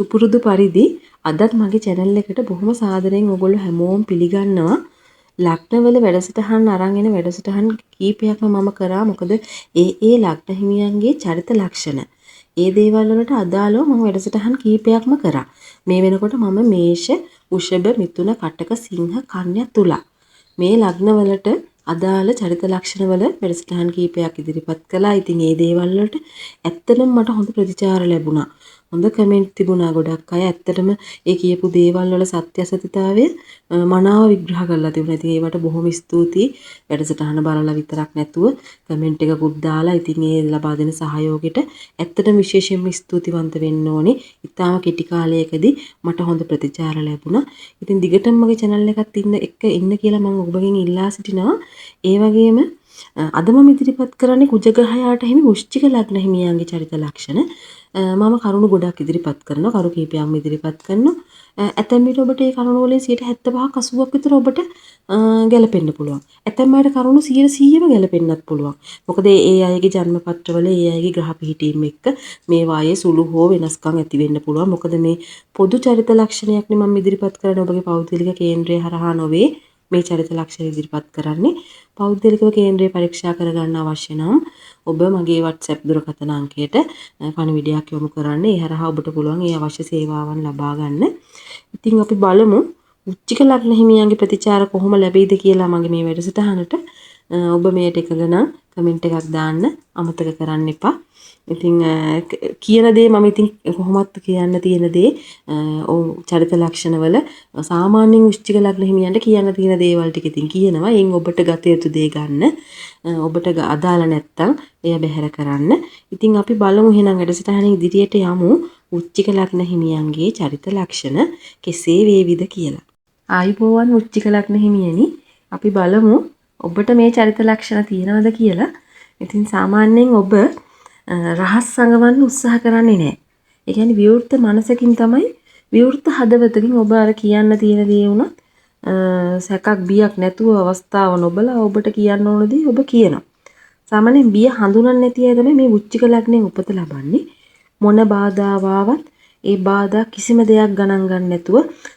සුපුරුදු පරිදි අදත් මගේ channel එකට බොහොම සාදරයෙන් ඔයගොල්ලෝ හැමෝම පිළිගන්නවා. ලග්නවල වැඩසටහන් අරන් එන වැඩසටහන් කීපයක්ම මම කරා. මොකද ඒ ලග්න හිමියන්ගේ චරිත ලක්ෂණ ඒ දේවල් වලට අදාළව මම වැඩසටහන් කීපයක්ම කරා. මේ වෙනකොට මම මේෂ, වෘෂභ, මිථුන, කටක, සිංහ, කන්‍යා, තුලා මේ ලග්න වලට අදාළ චරිත ලක්ෂණ වල වැඩසටහන් කීපයක් ඉදිරිපත් කළා. ඉතින් මේ දේවල් වලට ඇත්තටම මට හොඳ ප්‍රතිචාර ලැබුණා. හොඳ කමෙන්ට් තිබුණා ගොඩක් අය. ඇත්තටම ඒ කියපු දේවල් වල සත්‍ය සත්‍යතාවය මනාව විග්‍රහ කරලා තිබුණා. ඉතින් ඒවට බොහොම ස්තුතියි. වැඩසටහන බලලා විතරක් නැතුව කමෙන්ට් එකකුත් දාලා ඉතින් ඒ ලබා දෙන සහයෝගයට ඇත්තටම විශේෂයෙන්ම ස්තුතිවන්ත වෙන්න ඕනේ. ඉතාම කෙටි කාලයකදී මට හොඳ ප්‍රතිචාර ලැබුණා. ඉතින් දිගටම මගේ channel එකත් ඉන්න කියලා මම ඔබගෙන් ඉල්ලා සිටිනවා. ඒ වගේම අද මම ඉදිරිපත් කරන්නේ කුජග්‍රහයාට හිමි වෘශ්චික ලග්න හිමියන්ගේ චරිත ලක්ෂණ. මම කරුණු ගොඩක් ඉදිරිපත් කරනවා. කරු කීපයක්ම ඉදිරිපත් කරනවා. ඇතැම් විට ඔබට ඒ කරුණු වලින් 75ක් 80ක් විතර ඔබට ගැලපෙන්න පුළුවන්. ඇතැම් අයට කරුණු 100%ම ගැලපෙන්නත් පුළුවන්. මොකද ඒ අයගේ ජන්මපත්‍රවල ඒ අයගේ ග්‍රහ පිහිටීම් එක්ක මේ වායේ සුළු හෝ වෙනස්කම් ඇති වෙන්න පුළුවන්. මොකද මේ පොදු චරිත ලක්ෂණයක් නේ මම ඉදිරිපත් කරන්නේ ඔබගේ පෞද්ගලික කේන්ද්‍රය හරහා නොවේ. මේ චරිත ලක්ෂණ ඉදිරිපත් කරන්නේ පෞද්ගලිකව කේන්ද්‍රය පරීක්ෂා කරගන්න අවශ්‍ය නම් ඔබ මගේ WhatsApp දුරකථන අංකයට පණිවිඩයක් යොමු කරන්න. ඒ හරහා ඔබට පුළුවන් ඒ අවශ්‍ය සේවාවන් ලබා ගන්න. ඉතින් අපි බලමු වෘශ්චික ලග්න හිමියන්ගේ ප්‍රතිචාර කොහොම ලැබෙයිද කියලා මගේ මේ වැඩසටහනට. ඔබ මේට එකග නම් කමෙන්ට් එකක් දාන්න අමතක කරන්න එපා. ඉතින් කියන දේ මම ඉතින් කොහොමත් කියන්න තියෙන දේ චරිත ලක්ෂණ වල සාමාන්‍යයෙන් වෘශ්චික ලග්න හිමියන්ට කියන්න තියෙන දේවල් ටික ඉතින් කියනවා. එයින් ඔබට ගත යුතු දේ ගන්න. ඔබට අදාළ නැත්තම් එය බැහැර කරන්න. ඉතින් අපි බලමු එහෙනම් වැඩසටහනේ ඉදිරියට යමු. වෘශ්චික ලග්න හිමියන්ගේ චරිත ලක්ෂණ කෙසේ වේවිද කියලා. ආයුබෝවන් වෘශ්චික ලග්න හිමියනි. අපි බලමු ඔබට මේ චරිත ලක්ෂණ තියෙනවද කියලා. ඉතින් සාමාන්‍යයෙන් ඔබ රහස් සංගවන්න උත්සාහ කරන්නේ නැහැ. ඒ කියන්නේ විවෘත මනසකින් තමයි විවෘත හදවතකින් ඔබ අර කියන්න තියෙන දේ උනත් සැකක් බියක් නැතුව අවස්ථාව නොබලා ඔබට කියන්න ඕන දේ ඔබ කියනවා. සාමාන්‍යයෙන් බිය හඳුනන්නේ නැති අය තමයි මේ වෘශ්චික ලග්නෙන් උපත ලබන්නේ. මොන බාධාව ආවත් ඒ බාධා කිසිම දෙයක් ගණන් ගන්න නැතුව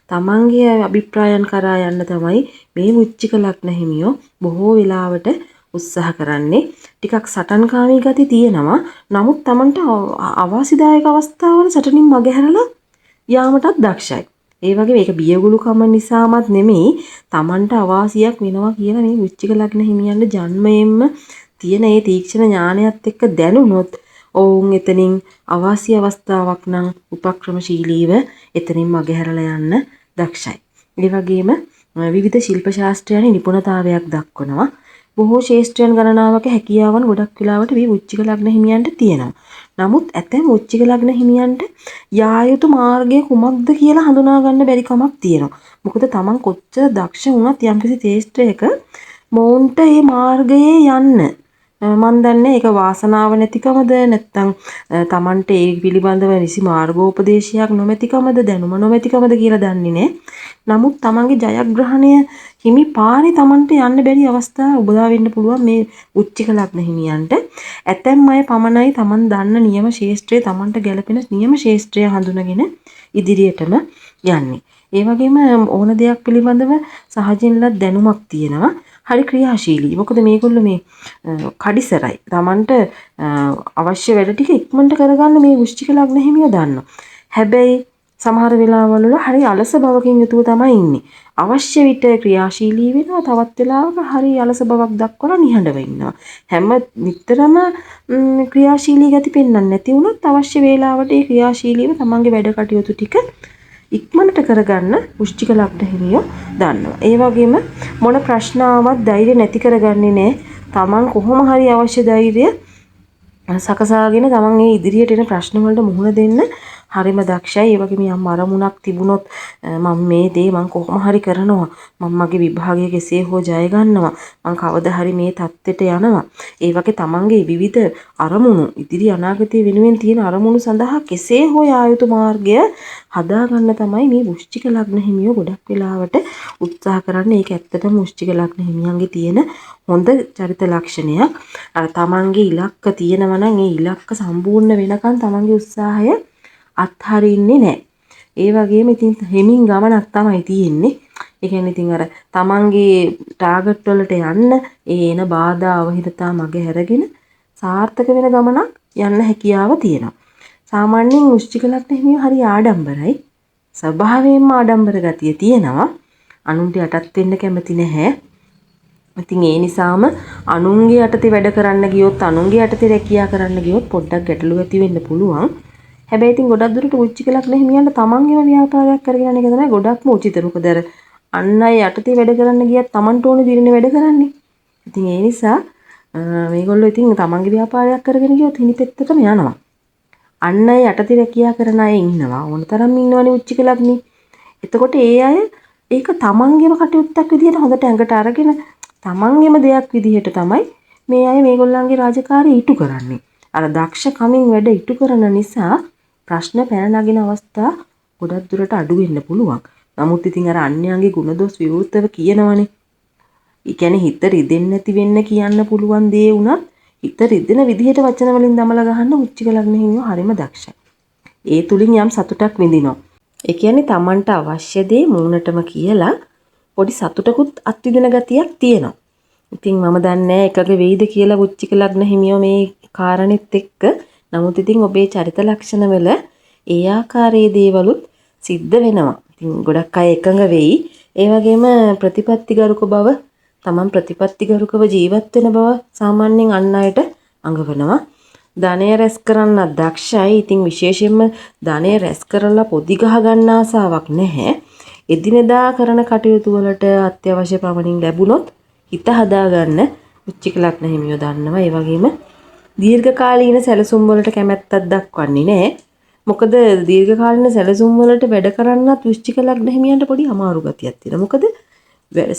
තමන්ගේ අභිප්‍රායන් කරා යන්න තමයි මේ වෘශ්චික ලග්න හිමියෝ බොහෝ වෙලාවට උත්සාහ කරන්නේ. ටිකක් සටන්කාමී ගති තියෙනවා. නමුත් තමන්ට අවාසිදායක අවස්ථාවල සටනින් මගහැරලා යාමටත් දක්ෂයි. ඒ වගේ මේක බියගුළුකම නිසාමත් නෙමෙයි තමන්ට අවාසියක් වෙනවා කියලා මේ වෘශ්චික ලග්න හිමියන්ගේ ජන්මයෙන්ම තියෙන ඒ තීක්ෂණ ඥානයත් එක්ක දැනුනොත් ඔවුන් එතනින් අවාසි අවස්ථාවක් නම් උපක්‍රමශීලීව එතනින් මගහැරලා යන්න දක්ෂයි. ඒ වගේම විවිධ ශිල්ප ශාස්ත්‍රයන්හි නිපුණතාවයක් දක්වනවා. බොහෝ ශාස්ත්‍රයන් ගණනාවක හැකියාවන් ගොඩක් වෙලාවට මේ වෘශ්චික ලග්න හිමියන්ට තියෙනවා. නමුත් ඇතැම් වෘශ්චික ලග්න හිමියන්ට යා යුතු මාර්ගය කුමක්ද කියලා හඳුනා ගන්න බැරි කමක් තියෙනවා. මොකද තමන් කොච්චර දක්ෂ වුණත් යම්කිසි ශාස්ත්‍රයක මොවුන්ට මේ මාර්ගයේ යන්න මන් දන්නේ ඒක වාසනාව නැතිකමද නැත්නම් තමන්ට ඒ පිළිබඳව නිසි මාර්ගෝපදේශයක් නොමැතිකමද දැනුම නොමැතිකමද කියලා දන්නේ නැහැ. නමුත් තමන්ගේ ජයග්‍රහණය හිමි පාරේ තමන්ට යන්න බැරි අවස්ථා උදා වෙන්න පුළුවන් මේ වෘශ්චික ලග්න හිමියන්ට. ඇතැම් අය පමණයි තමන් දන්න නියම ශාස්ත්‍රය තමන්ට ගැළපෙන නියම ශාස්ත්‍රය හඳුනගෙන ඉදිරියටම යන්නේ. ඒ වගේම ඕන දෙයක් පිළිබඳව සහජින්ලත් දැනුමක් තියෙනවා. හරි ක්‍රියාශීලී. මොකද මේගොල්ලෝ මේ කඩිසරයි. තමන්ට අවශ්‍ය වැඩ ටික ඉක්මනට කරගන්න මේ වෘශ්චික ලග්න හිමියෝ දන්නවා. හැබැයි සමහර වෙලාවවල හරි අලස බවකින් යුතුව තමයි ඉන්නේ. අවශ්‍ය විට ක්‍රියාශීලී වෙනවා. තවත් වෙලාවක හරි අලස බවක් දක්වලා නිහඬව ඉන්නවා. හැම නිතරම ක්‍රියාශීලී ගති පෙන්වන්නේ නැති වුණත් අවශ්‍ය වේලාවට ඒ ක්‍රියාශීලීව තමන්ගේ වැඩ කටයුතු ටික ඉක්මනට කරගන්න වෘශ්චික ලග්න හිමියෝ දන්නවා. ඒ වගේම මොන ප්‍රශ්න ආවත් ධෛර්ය නැති කරගන්නේ නැහැ. තමන් කොහොම හරි අවශ්‍ය ධෛර්යය සකසාගෙන තමන් මේ ඉදිරියට එන ප්‍රශ්න වලට මුහුණ දෙන්න හරිම දක්ෂයි. ඒ වගේම යම් අරමුණක් තිබුණොත් මම මේ දේ මම කොහොම හරි කරනවා. මම මගේ විභාගය කෙසේ හෝ ජය ගන්නවා. මම කවදා හරි මේ தත්ත්වයට යනවා. ඒ වගේ තමන්ගේ විවිධ අරමුණු ඉදිරි අනාගතයේ වෙනුවෙන් තියෙන අරමුණු සඳහා කෙසේ හෝ යා යුතු මාර්ගය හදාගන්න තමයි මේ වෘශ්චික ලග්න හිමියෝ ගොඩක් වෙලාවට උත්සාහ කරන්නේ. ඒක ඇත්තටම වෘශ්චික ලග්න හිමියන්ගේ තියෙන හොඳ චරිත ලක්ෂණයක්. අර තමන්ගේ ඉලක්ක තියෙනවා නම් ඒ ඉලක්ක සම්පූර්ණ වෙනකන් තමන්ගේ උත්සාහය අත්හරින්නේ නැහැ. ඒ වගේම ඉතින් හෙමින් ගමනක් තමයි තියෙන්නේ. ඒ කියන්නේ ඉතින් අර තමන්ගේ ටාගට් වලට යන්න ඒ එන බාධා අවහිරතා මගේ හැරගෙන සාර්ථක වෙන ගමනක් යන්න හැකියාව තියෙනවා. සාමාන්‍යයෙන් වෘශ්චික ලග්න හිමියෝ හරි ආඩම්බරයි. ස්වභාවයෙන්ම ආඩම්බර ගතිය තියෙනවා. අනුන්ට යටත් වෙන්න කැමති නැහැ. ඉතින් ඒ නිසාම අනුන්ගේ යටතේ වැඩ කරන්න ගියොත් අනුන්ගේ යටතේ රැකියා කරන්න ගියොත් පොඩ්ඩක් ගැටලු ඇති වෙන්න පුළුවන්. හැබැයි ඉතින් ගොඩක් දුරට වෘශ්චික ලග්න හිමියන්ට තමන්ගේම ව්‍යාපාරයක් කරගෙන යන එක තමයි ගොඩක්ම උචිත. මොකද අර අන් අය යටතේ වැඩ කරන්න ගියත් තමන්ට ඕනේ දිරනේ වැඩ කරන්නේ. ඉතින් ඒ නිසා මේගොල්ලෝ ඉතින් තමන්ගේ ව්‍යාපාරයක් කරගෙන ගියොත් හිණිපෙත්තටම යනවා. අන්න අය යටතේ රැකියා කරන අය ඉන්නවා. ඕන තරම් ඉන්නවනේ වෘශ්චික ලග්නේ. එතකොට ඒ අය ඒක තමන්ගේම කටයුත්තක් විදිහට හොඳට ඇඟට අරගෙන තමන්ගේම දෙයක් විදිහට තමයි මේ අය මේගොල්ලන්ගේ රාජකාරිය ඉටු කරන්නේ. අර දක්ෂ කමින් වැඩ ඉටු කරන නිසා ප්‍රශ්න පැන නගින අවස්ථා ගොඩක් දුරට අඩු වෙන්න පුළුවන්. නමුත් ඉතින් අර අන්‍යයන්ගේ ගුණදොස් විවෘතව කියනවනේ. ඒ කියන්නේ හිත රිදෙන්නේ නැති වෙන්න කියන්න පුළුවන් දේ උනත් හිත රිදෙන විදිහට වචන වලින් දමලා ගහන්න වෘශ්චික ලග්න හිමියෝ හරිම දක්ෂයි. ඒ තුලින් යම් සතුටක් විඳිනවා. ඒ කියන්නේ Tamanට අවශ්‍ය දේ මූණටම කියලා පොඩි සතුටකුත් අත්විඳින ගතියක් තියෙනවා. ඉතින් මම දන්නේ එකක වෙයිද කියලා වෘශ්චික ලග්න හිමියෝ මේ කාරණෙත් එක්ක. නමුත් ඉතින් ඔබේ චරිත ලක්ෂණ වල ඒ ආකාරයේ දේවලුත් සිද්ධ වෙනවා. ඉතින් ගොඩක් අය එකඟ වෙයි. ඒ වගේම ප්‍රතිපත්තිගරුක බව, Taman ප්‍රතිපත්තිගරුකව ජීවත් වෙන බව සාමාන්‍යයෙන් අන් අයට අඟවනවා. ධනය රැස් කරන්න දක්ෂයි. ඉතින් විශේෂයෙන්ම ධනය රැස් කරලා පොඩි ගහ ගන්න ආසාවක් නැහැ. එදිනෙදා කරන කටයුතු වලට අත්‍යවශ්‍ය ප්‍රමාණින් ලැබුණොත් හිත හදාගන්න වෘශ්චික ලග්න හිමියෝ දන්නවා. ඒ වගේම දීර්ඝකාලීන සැලසුම් වලට කැමැත්තක් දක්වන්නේ නැහැ. මොකද දීර්ඝකාලීන සැලසුම් වලට වැඩ කරන්නත් වෘශ්චික ලග්න හිමියන්ට පොඩි අමාරු ගතියක් තියෙනවා. මොකද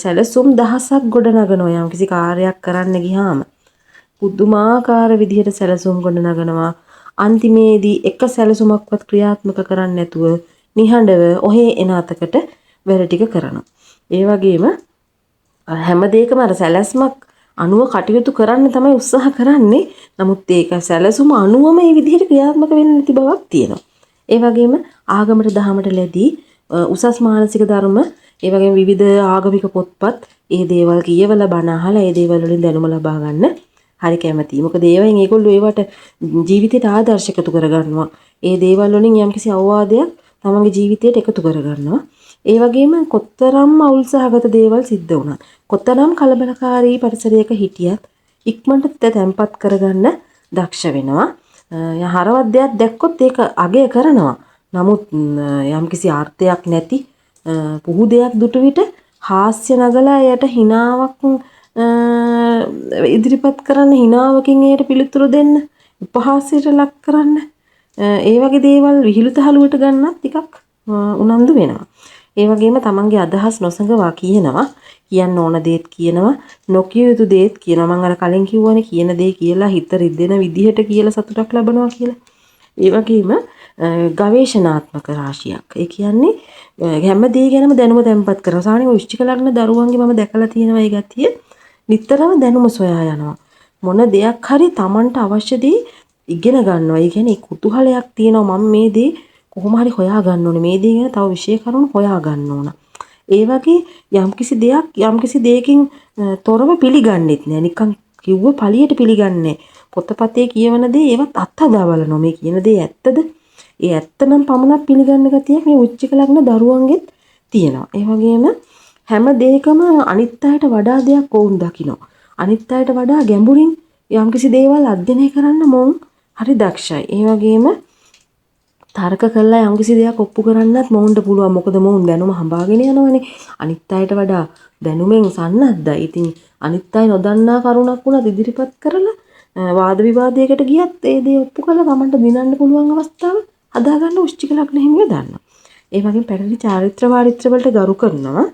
සැලසුම් දහසක් ගොඩනගනවා යම්කිසි කාර්යයක් කරන්න ගියාම. පුදුමාකාර විදිහට සැලසුම් ගොඩනගනවා. අන්තිමේදී එක සැලසුමක්වත් ක්‍රියාත්මක කරන්නේ නැතුව නිහඬව ඔහේ එන අතකට වැඩ ටික කරනවා. ඒ වගේම හැම දෙයකම අර සැලැස්මක් අනුව කටයුතු කරන්න තමයි උත්සාහ කරන්නේ. නමුත් ඒක සැලසුම අනුවම මේ විදිහට ක්‍රියාත්මක වෙන්නේ නැති බවක් තියෙනවා. ඒ වගේම ආගමට දහමට ලැබී උසස් මානසික ධර්ම, ඒ වගේම විවිධ ආගමික පොත්පත්, ඒ දේවල් කියවලා බණ අහලා ඒ දේවල් වලින් දැනුම ලබා ගන්න හරි කැමතියි. මොකද ඒවෙන් ඒගොල්ලෝ ඒවට ජීවිතයට ආදර්ශ එකතු කරගන්නවා. ඒ දේවල් වලින් යම්කිසි අවවාදයක් තමන්ගේ ජීවිතයට එකතු කරගන්නවා. ඒ වගේම කොතරම් අවුල්සහගත දේවල් සිද්ධ වුණත්, කොතරම් කලබලකාරී පරිසරයක හිටියත් ඉක්මනට තැම්පත් කරගන්න දක්ෂ වෙනවා. හරවත් දෙයක් දැක්කොත් ඒක අගය කරනවා. නමුත් යම්කිසි අර්ථයක් නැති පුහු දෙයක් දුටු විට හාස්‍ය නගලා එයට හිනාවක් ඉදිරිපත් කරන්න, හිනාවකින් එයට පිළිතුරු දෙන්න, උපහාසයට ලක් කරන්න, ඒ වගේ දේවල් විහිළු තහලුවට ගන්නත් ටිකක් උනන්දු වෙනවා. ඒ වගේම තමන්ගේ අදහස් නොසඟවා කියනවා. කියන්න ඕන දේත් කියනවා, නොකිය යුතු දේත් කියනවා. මම අර කලින් කිව්වනේ කියන දේ කියලා හිත රිදෙන විදිහට කියලා සතුටක් ලබනවා කියලා. ඒ වගේම ගවේෂණාත්මක රාශියක්. ඒ කියන්නේ හැම දේ ගැනම දැනුම තැම්පත් කරනවා. සාමාන්‍යයෙන් වෘශ්චික ලග්න දරුවන්ගේ මම දැකලා තියෙනවා ඒ ගතිය. නිතරම දැනුම සොයා යනවා. මොන දෙයක් හරි Tamanට අවශ්‍ය දේ ඉගෙන ගන්නවා. ඒ කියන්නේ කුතුහලයක් තියෙනවා. මම මේ දේ කොහොම හරි හොයා ගන්න ඕනේ. මේ දේ ගැන තව විශේෂ කරුණු හොයා ගන්න ඕන. ඒ වගේ යම්කිසි දෙයක් යම්කිසි දෙයකින් තොරව පිළිගන්නෙත් නෑ. නිකන් කිව්ව පළියට පිළිගන්නේ. පොතපතේ කියවන දේ ඒවත් අත්හදා බලනවා. මේ කියන දේ ඇත්තද? ඒ ඇත්ත නම් පමණක් පිළිගන්න ගතියක් මේ වෘශ්චික ලග්න දරුවන්ගෙත් තියෙනවා. ඒ වගේම හැම දෙයකම අනිත් අයට වඩා දෙයක් වුන් දකින්න. අනිත් අයට වඩා ගැඹුරින් යම්කිසි දේවල් අධ්‍යයනය කරන්න මොවුන් හරි දක්ෂයි. ඒ වගේම තර්ක කළා යම්කිසි දෙයක් ඔප්පු කරන්නත් මොවුන්ට පුළුවන්. මොකද මොවුන් දැනුම හඹාගෙන යනවනේ. අනිත් අයට වඩා දැනුමෙන් සන්නද්ධයි. ඉතින් අනිත් අය නොදන්නා කරුණක් වුණත් ඉදිරිපත් කරලා වාද විවාදයකට ගියත් ඒ දේ ඔප්පු කරලා Tamanට දිනන්න පුළුවන් අවස්ථාව හදාගන්න වෘශ්චික ලග්න හිමියෝ දන්නවා. ඒ වගේම පැරණි චාරිත්‍ර වාරිත්‍ර වලට ගරු කරනවා.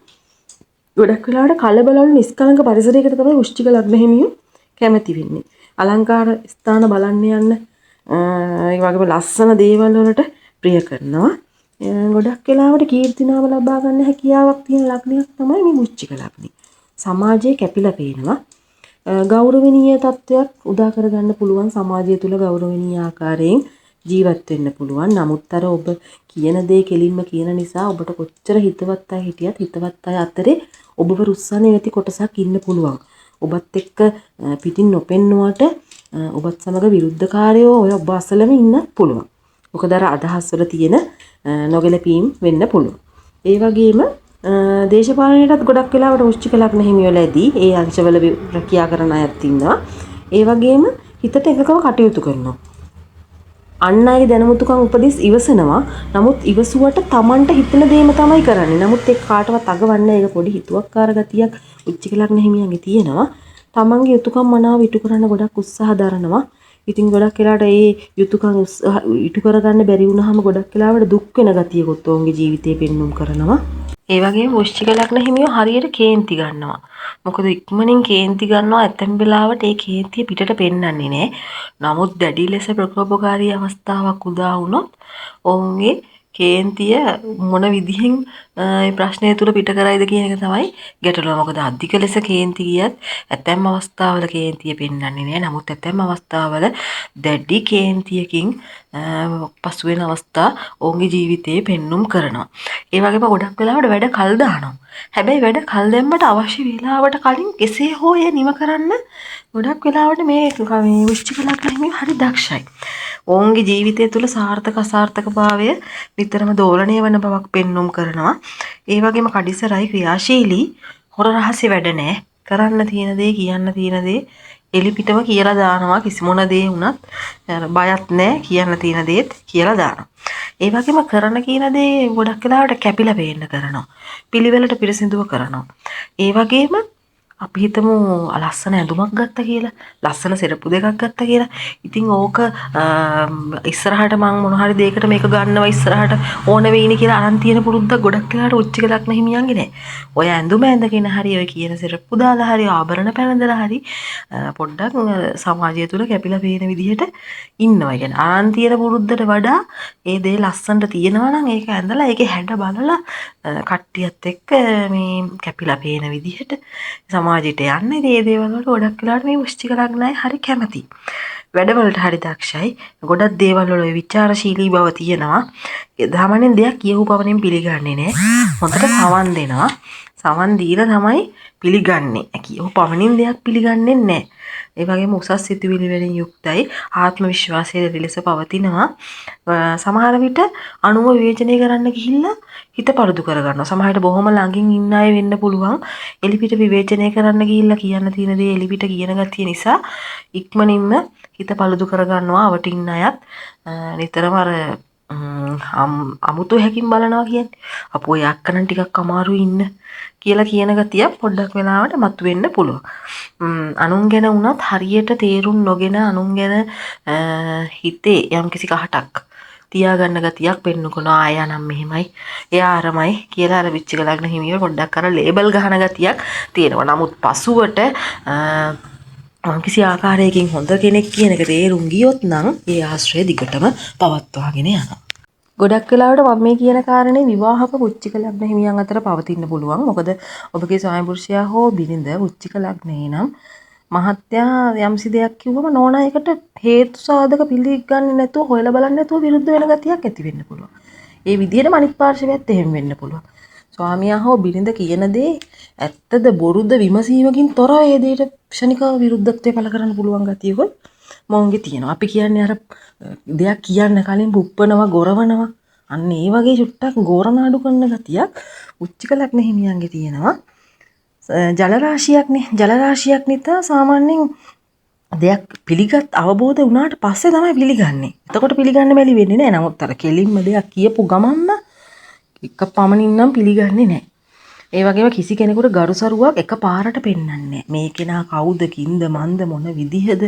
ගොඩක් වෙලාවට කලබලවල නිස්කලංක පරිසරයකට තමයි වෘශ්චික ලග්න හිමියෝ කැමති වෙන්නේ. අලංකාර ස්ථාන බලන්න යන්න, ඒ වගේම ලස්සන දේවල් වලට ප්‍රිය කරනවා. ගොඩක් වෙලාවට කීර්තිනාම ලබා ගන්න හැකියාවක් තියෙන ලග්නයක් තමයි මේ වෘශ්චික ලග්නේ. සමාජයේ කැපිලා පේනවා. ගෞරවණීය තත්වයක් උදා කරගන්න පුළුවන්. සමාජය තුල ගෞරවණීය ආකාරයෙන් ජීවත් වෙන්න පුළුවන්. නමුත් අර ඔබ කියන දේ කෙලින්ම කියන නිසා ඔබට කොච්චර හිතවත් අය හිටියත් හිතවත් අය අතරේ ඔබව රුස්සන්නේ නැති කොටසක් ඉන්න පුළුවන්. ඔබත් එක්ක පිටින් නොපෙන්නුවට ඔබත් සමග විරුද්ධකාරයෝ ඔය ඔබ අසලම ඉන්නත් පුළුවන්. මොකද අර අදහස් වල තියෙන නොගැලපීම් වෙන්න පුළුවන්. ඒ වගේම දේශපාලනයටත් ගොඩක් වෙලාවට වෘශ්චික ලග්න හිමියෝ ලැබී ඒ අංශවල රැකියා කරන අයත් ඉන්නවා. ඒ වගේම හිතට එකකව කටයුතු කරනවා. අන් අයගේ දැනුමුතුකම් උපදෙස් ඉවසනවා. නමුත් ඉවසුවට Tamanට හිතන දේම තමයි කරන්නේ. නමුත් ඒක කාටවත් අගවන්නේ ඒක පොඩි හිතුවක්කාර ගතියක් වෘශ්චික ලග්න හිමියන්ගේ තියෙනවා. Tamanගේ යුතුයකම් මනාව ඉටු කරන්න ගොඩක් උත්සාහ දරනවා. ඉතින් ගොඩක් වෙලාවට ඒ යුතුයකම් ඉටු කරගන්න බැරි වුණාම ගොඩක් වෙලාවට දුක් වෙන ගතියකොත් ඔවුන්ගේ ජීවිතේ පෙන්눔 කරනවා. ඒ වගේම වෘශ්චික ලග්න හිමියෝ හරියට කේන්ති ගන්නවා. මොකද ඉක්මනින් කේන්ති ගන්නවා ඇතැම් වෙලාවට ඒ කේන්තිය පිටට පෙන්වන්නේ නැහැ. නමුත් දැඩි ලෙස ප්‍රකෝපකාරී අවස්ථාවක් උදා වුණොත් ඔවුන්ගේ කේන්තිය මොන විදිහෙන් මේ ප්‍රශ්නය තුල පිට කරයිද කියන එක තමයි ගැටලුව. මොකද අධික ලෙස කේන්ති ගියත් ඇතැම් අවස්ථාවල කේන්තිය පෙන්වන්නේ නැහැ. නමුත් ඇතැම් අවස්ථාවල දැඩි කේන්තියකින් පසු වෙන අවස්ථා ඔවුන්ගේ ජීවිතේ පෙන්눔 කරනවා. ඒ වගේම ගොඩක් වෙලාවට වැඩ කල් දානවා. හැබැයි වැඩ කල් දැම්මට අවශ්‍ය වේලාවට කලින් කෙසේ හෝ එය නිම කරන්න ගොඩක් වෙලාවට මේ වෘශ්චික ලග්න හිමියෝ හරි දක්ෂයි. ඔවුන්ගේ ජීවිතය තුළ සාර්ථක අසාර්ථකභාවය නිතරම දෝලණය වන බවක් පෙන්눔 කරනවා. ඒ වගේම කඩිසරයි ක්‍රියාශීලී හොර රහස්‍ය වැඩ නැහැ. කරන්න තියෙන දේ කියන්න තියෙන දේ එලිපිටම කියලා දානවා. කිසි මොන දේ වුණත් බයත් නැහැ. කියන්න තියෙන දේත් කියලා දානවා. ඒ වගේම කරන කියන දේ ගොඩක් වෙලාවට කැපිලා පේන්න කරනවා. පිළිවෙලට පිරිසිදුව කරනවා. ඒ වගේම අපි හිතමු ලස්සන ඇඳුමක් ගත්ත කියලා, ලස්සන සෙරප්පු දෙකක් ගත්ත කියලා. ඉතින් ඕක ඉස්සරහට මං මොන හරි දෙයකට මේක ගන්නවා ඉස්සරහට ඕන වෙයිනි කියලා අරන් තියෙන පුරුද්දක් ගොඩක් වෙලාවට වෘශ්චික ලග්න හිමියන්ගේ නෑ. ඔය ඇඳුම ඇඳගෙන හරි ඔය කියන සෙරප්පු දාලා හරි ආභරණ පැනදලා හරි පොඩ්ඩක් සමාජය තුල කැපිලා පේන විදිහට ඉන්නවා. ඒ කියන්නේ අරන් තියෙන පුරුද්දට වඩා ඒ දේ ලස්සනට තියෙනවා නම් ඒක ඇඳලා ඒකේ හැඩ බලලා කට්ටියත් එක්ක මේ කැපිලා පේන විදිහට සමාජයට යන්නේ. මේ දේවල් වලට ගොඩක් වෙලාවට මේ වෘශ්චික ලග්න අය හරි කැමති. වැඩවලට හරි දක්ෂයි. ගොඩක් දේවල් වල විචාරශීලී බව තියෙනවා. සාමාන්‍යයෙන් දෙයක් කියවු පමණින් පිළිගන්නේ නැහැ. හොඳට සවන් දෙනවා. සවන් දීලා තමයි පිළිගන්නේ. කියවු පමණින් දෙයක් පිළිගන්නේ නැහැ. ඒ වගේම උසස් සිතුවිලි වලින් යුක්තයි. ආත්ම විශ්වාසය දෙලෙස පවතිනවා. සමහර විට අනුව විවේචනය කරන්න ගිහිල්ලා හිත පරුදු කරගන්නවා. සමහරට බොහොම ළඟින් ඉන්න අය වෙන්න පුළුවන්. එලිපිට විවේචනය කරන්න ගිහිල්ලා කියන්න තියෙන දේ එලිපිට කියන ගතිය නිසා ඉක්මනින්ම හිත පළුදු කරගන්නවා. අවටින් අයත් නිතරම අර අමුතු හැකින් බලනවා කියන්නේ. අපෝ ඔය අක්කනම් ටිකක් අමාරුයි ඉන්න කියලා කියන ගතිය පොඩ්ඩක් වෙලාවට මතුවෙන්න පුළුවන්. අනුන් ගැන වුණත් හරියට තේරුම් නොගෙන අනුන් ගැන හිතේ යම්කිසි කහටක් තියාගන්න ගතියක් පෙන්නු කරනවා. ආයා නම් මෙහෙමයි, එයා අරමයි කියලා අර විච්චික ලග්න හිමියෝ පොඩ්ඩක් අර ලේබල් ගහන ගතියක් තියෙනවා. නමුත් පසුවට කිසි ආකාරයකින් හොඳ කෙනෙක් කියන එක තේරුම් ගියොත් නම් ඒ ආශ්‍රය දිගටම පවත්වාගෙන යනවා. ගොඩක් වෙලාවට මම මේ කියන කාරණේ විවාහක වෘශ්චික ලග්න හිමියන් අතර පවතින්න පුළුවන්. මොකද ඔබගේ ස්වාමි පුරුෂයා හෝ බිරිඳ වෘශ්චික ලග්නේ නම් මහත්යා යම්සි දෙයක් කිව්වම නෝනා එකට හේතු සාධක පිළිගන්නේ නැතුව හොයලා බලන්නේ නැතුව විරුද්ධ වෙන ගතියක් ඇති වෙන්න පුළුවන්. ඒ විදිහටම අනිත් පාර්ශවයත් එහෙම වෙන්න පුළුවන්. ස්වාමියා හෝ බිරිඳ කියන දේ ඇත්තද බොරුද විමසීමකින් තොරව ඒ දෙයට ක්ෂණිකව විරුද්ධත්වය පළ කරන්න පුළුවන් ගතියකොත් මොන්ගේ තියෙනවා. අපි කියන්නේ අර දෙයක් කියන්න කලින් පුප්පනවා, ගොරවනවා. අන්න ඒ වගේ චුට්ටක් ගෝරනාඩු කරන ගතියක් වෘශ්චික ලග්න හිමියන්ගේ තියෙනවා. ජල රාශියක්නේ. ජල රාශියක් නිසා සාමාන්‍යයෙන් දෙයක් පිළිගත් අවබෝධ වුණාට පස්සේ තමයි පිළිගන්නේ. එතකොට පිළිගන්න බැලි වෙන්නේ නැහැ. නමුත් අර කෙලින්ම දෙයක් කියපු ගමන්ම එක පමණින් නම් පිළිගන්නේ නැහැ. ඒ වගේම කිසි කෙනෙකුට ගරුසරුවක් එකපාරට පෙන්වන්නේ නැහැ. මේ කෙනා කවුද, කින්ද, මන්ද, මොන විදිහද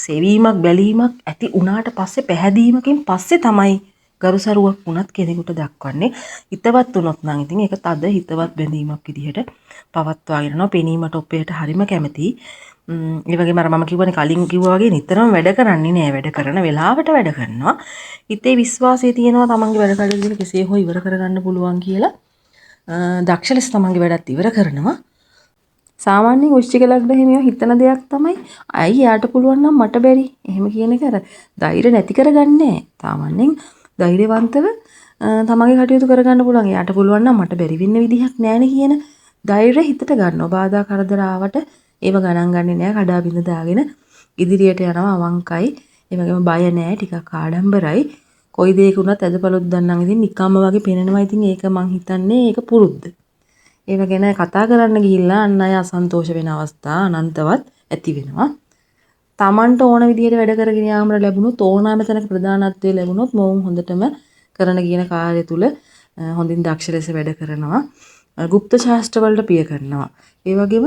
සෙවීමක් බැලීමක් ඇති උනාට පස්සේ පැහැදීමකින් පස්සේ තමයි ගරුසරුවක් වුණත් කෙනෙකුට දක්වන්නේ. හිතවත් වුණොත් නම් ඉතින් ඒක තද හිතවත් බැඳීමක් විදිහට පවත්වාගෙන යනවා. පෙනීමට ඔපේට හරිම කැමතියි. ඒ වගේම අර මම කිව්වනේ කලින් කිව්වා වගේ නිතරම වැඩ කරන්නේ නෑ. වැඩ කරන වෙලාවට වැඩ කරනවා. හිතේ විශ්වාසය තියෙනවා තමන්ගේ වැඩ කටයුතු කෙසේ හෝ ඉවර කරගන්න පුළුවන් කියලා. දක්ෂ ලෙස තමන්ගේ වැඩත් ඉවර කරනවා. සාමාන්‍යයෙන් වෘශ්චික ලග්න හිමියෝ හිතන දෙයක් තමයි අයි යාට පුළුවන් නම් මට බැරි. එහෙම කියන එක අර ධෛර්ය නැති කරගන්නේ නැහැ. සාමාන්‍යයෙන් ධෛර්යවන්තව තමන්ගේ කටයුතු කරගන්න පුළුවන්. යාට පුළුවන් නම් මට බැරි වෙන්න විදිහක් නැහැනේ කියන ධෛර්යය හිතට ගන්නවා. බාධා කරදර ආවට ඒව ගණන් ගන්නේ නැහැ. කඩා බිඳ දාගෙන ඉදිරියට යනවා අවංකයි. ඒ වගේම බය නැහැ. ටිකක් ආඩම්බරයි. කොයි දෙයක වුණත් ඇදපළොත් දන්නම් ඉතින් නිකම්ම වගේ පේනනවා. ඉතින් ඒක මං හිතන්නේ ඒක පුරුද්ද. ඒව ගැන කතා කරන්න ගිහිල්ලා අන් අය අසන්තෝෂ වෙන අවස්ථා අනන්තවත් ඇති වෙනවා. Tamanට ඕන විදිහට වැඩ කරගෙන යාමර ලැබුණොත් ඕනෑම තැනක ප්‍රධානත්වයේ ලැබුණොත් මොවුන් හොඳටම කරන කියන කාර්ය තුල හොඳින් දක්ෂ ලෙස වැඩ කරනවා. গুপ্ত ශාස්ත්‍ර වලට ප්‍රිය කරනවා. ඒ වගේම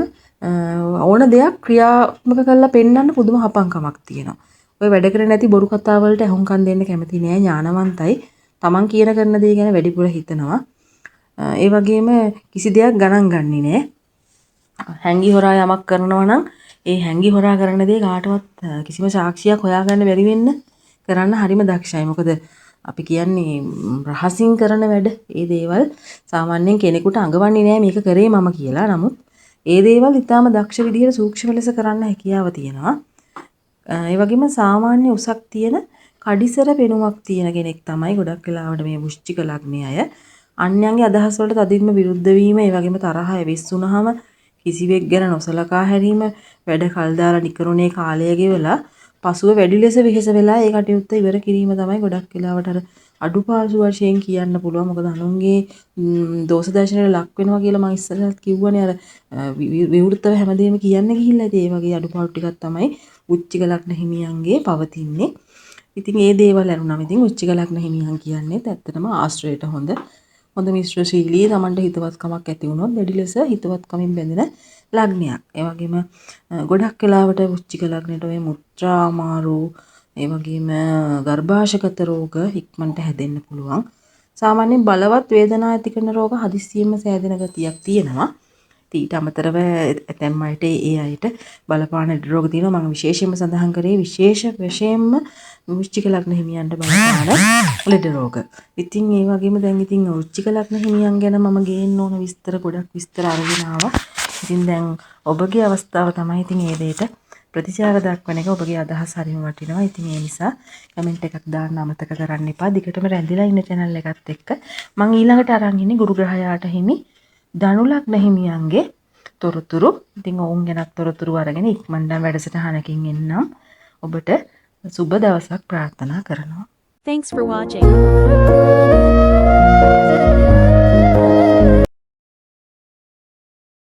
ඕන දෙයක් ක්‍රියාත්මක කරලා පෙන්වන්න පුදුම හපංකමක් තියෙනවා. ඔය වැඩ කරන්නේ නැති බොරු කතා වලට අහුම්කම් දෙන්න කැමති නෑ. ඥානවන්තයි. Taman කියන කරන දේ ගැන වැඩිපුර හිතනවා. ඒ වගේම කිසි දෙයක් ගණන් ගන්නේ නෑ. හැංගි හොරා යමක් කරනවා නම් ඒ හැංගි හොරා කරන දේ කාටවත් කිසිම සාක්ෂියක් හොයාගන්න බැරි වෙන්න කරන්න හරිම දක්ෂයි. මොකද අපි කියන්නේ රහසින් කරන වැඩ. ඒ දේවල් සාමාන්‍යයෙන් කෙනෙකුට අඟවන්නේ නෑ මේක කරේ මම කියලා. නමුත් ඒ දේවල් ඊටාම දක්ෂ විදිහට සූක්ෂම ලෙස කරන්න හැකියාව තියෙනවා. ඒ වගේම සාමාන්‍ය උසක් තියෙන කඩිසර පෙනුමක් තියෙන කෙනෙක් තමයි ගොඩක් වෙලාවට මේ වෘශ්චික ලග්නයේ අය. අන්‍යයන්ගේ අදහස් වලට තදින්ම විරුද්ධ වීම, ඒ වගේම තරහ එවිස්සුනහම කිසිවෙක් ගැන නොසලකා හැරීම, වැඩ කල් දාලා නිකරුණේ කාලය ගෙවලා පසුව වැඩි ලෙස වෙහෙස වෙලා ඒ කටයුත්ත ඉවර කිරීම තමයි ගොඩක් වෙලාවට අර අඩුපාඩු වශයෙන් කියන්න පුළුවන්. මොකද අනුන්ගේ දෝෂ දර්ශනයට ලක් වෙනවා කියලා මම ඉස්සරහත් කිව්වනේ. අර විවෘතව හැමදේම කියන්න ගිහිල්ලා ඉතින් ඒ වගේ අඩුපාඩු ටිකක් තමයි වෘශ්චික ලග්න හිමියන්ගේ පවතින්නේ. ඉතින් ඒ දේවල් අනුනම ඉතින් වෘශ්චික ලග්න හිමියන් කියන්නේ ඇත්තටම ආශ්‍රයයට හොඳ මිශ්‍රශීලී Tamanට හිතවත්කමක් ඇති වුණොත් දැඩි ලෙස හිතවත්කමින් බැඳෙන ලග්නයක්. ඒ වගේම ගොඩක් වෙලාවට වෘශ්චික ලග්නයට ඔය මුත්‍රා අමාරු, ඒ වගේම ගර්භාෂගත රෝග ඉක්මනට හැදෙන්න පුළුවන්. සාමාන්‍යයෙන් බලවත් වේදනා ඇති කරන රෝග හදිස්සියෙම සෑදෙන ගතියක් තියෙනවා. ඊට අමතරව ඇතැම් අයට ඒ අයට බලපාන රෝග තියෙනවා. මම විශේෂයෙන්ම සඳහන් කරේ විශේෂ වශයෙන්ම වෘශ්චික ලග්න හිමියන්ට බලපාන ලෙඩ රෝග. ඉතින් ඒ වගේම දැන් ඉතින් වෘශ්චික ලග්න හිමියන් ගැන මම ගේන්න ඕන ගොඩක් විස්තර අරගෙන ආවා. ඉතින් දැන් ඔබගේ අවස්ථාව තමයි ඉතින් මේ දෙයට ප්‍රතිචාර දක්වන එක. ඔබගේ අදහස් හරිම වටිනවා. ඉතින් ඒ නිසා කමෙන්ට් එකක් දාන්න අමතක කරන්න එපා. දිගටම රැඳිලා ඉන්න channel එකත් එක්ක මම ඊළඟට අරන් ඉන්නේ ගුරු ග්‍රහයාට හිමි ධනු ලග්න හිමියන්ගේ තොරතුරු. ඉතින් ඔවුන් ගැනත් තොරතුරු අරගෙන ඉක්මනටම වැඩසටහනකින් එන්නම්. ඔබට සුබ දවසක් ප්‍රාර්ථනා කරනවා. Thanks for watching.